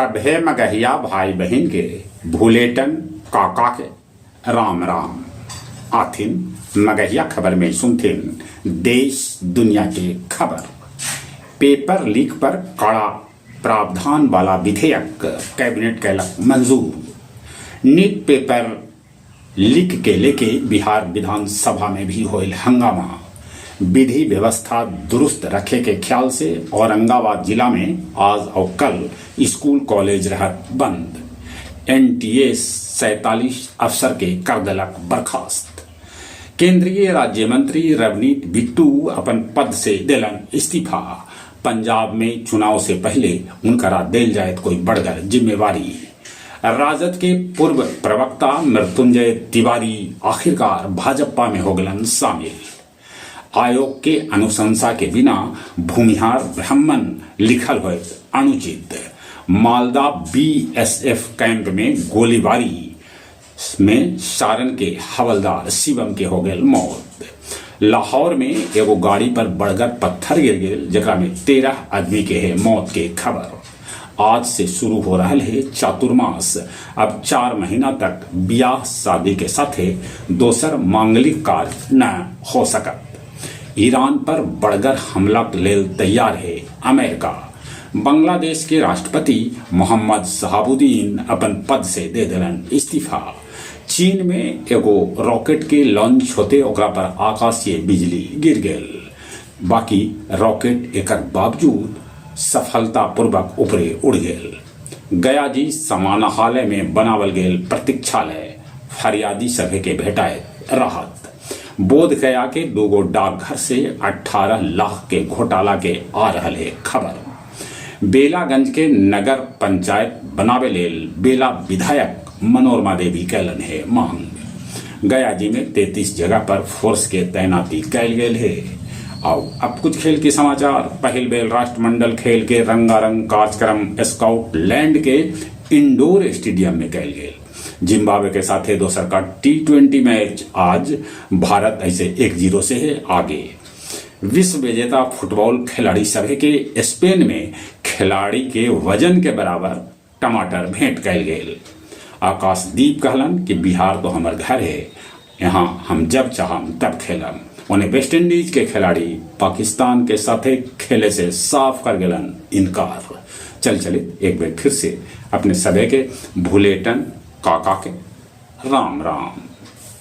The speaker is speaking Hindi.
सभे मगहिया भाई बहन के भूलेटन काका के राम राम आथिन मगहिया खबर में सुनथिन देश दुनिया के खबर। पेपर लीक पर कड़ा प्रावधान वाला विधेयक कैबिनेट कैलक मंजूर। नीट पेपर लीक के लेके बिहार विधानसभा में भी होल हंगामा। विधि व्यवस्था दुरुस्त रखे के ख्याल से औरंगाबाद जिला में आज और कल स्कूल कॉलेज रह बंद। एनटीए 47 अफसर के कर देलक बर्खास्त। केंद्रीय राज्य मंत्री रवनीत बिट्टू अपन पद से दिलन इस्तीफा। पंजाब में चुनाव से पहले उनकरा दिल जाए कोई बढ़कर जिम्मेवारी। राजद के पूर्व प्रवक्ता मृत्युंजय तिवारी आखिरकार भाजपा में हो गलन शामिल। आयोग के अनुशंसा के बिना भूमिहार ब्राह्मण लिखल हो अनुचित। मालदा बीएसएफ कैंप में गोलीबारी में सारण के हवलदार शिवम के हो गए मौत। लाहौर में एगो गाड़ी पर बड़गर पत्थर गिर गए जरा में 13 आदमी के है मौत के खबर। आज से शुरू हो रहा है चातुर्मास। अब 4 महीना तक ब्याह शादी के साथ दोसर मांगलिक कार्य न हो सकत। ईरान पर बड़गर हमला लेल तैयार है अमेरिका। बांग्लादेश के राष्ट्रपति मोहम्मद शहाबुद्दीन अपन पद से दे दिलन इस्तीफा। चीन में एगो रॉकेट के लॉन्च होते ओकरा पर आकाशीय बिजली गिर गेल। बाकी रॉकेट एकर बावजूद सफलतापूर्वक ऊपरे उड़ गेल। गया जी समानाहालय में बनावल गेल प्रतीक्षालय फरियादी सभे के भेटाए राहत। बोध गया के 2 डाकघर से 18 लाख के घोटाला के आ रहा है खबर। बेलागंज के नगर पंचायत बनावे लेल बेला विधायक मनोरमा देवी कैलन है मांग। गया जी में 33 जगह पर फोर्स के तैनाती कैल गेल है। और अब कुछ खेल के समाचार। पहल बेल राष्ट्रमंडल खेल के रंगारंग कार्यक्रम स्काउटलैंड के इंडोर स्टेडियम में कैल गेल। जिम्बाब्वे के साथ दोसर का T20 मैच आज भारत ऐसे 1-0 से है आगे। विश्व विजेता फुटबॉल खिलाड़ी सभे के स्पेन में खिलाड़ी के वजन के बराबर टमाटर भेंट कैल गेल। आकाशदीप कहलन कि बिहार तो हमार घर है, यहाँ हम जब चाहम तब खेलम। उन्हें वेस्ट इंडीज के खिलाड़ी पाकिस्तान के साथ खेले से साफ कर गेलन इनकार। चले एक बार फिर से अपने सभे के भूलेटन काका के राम राम।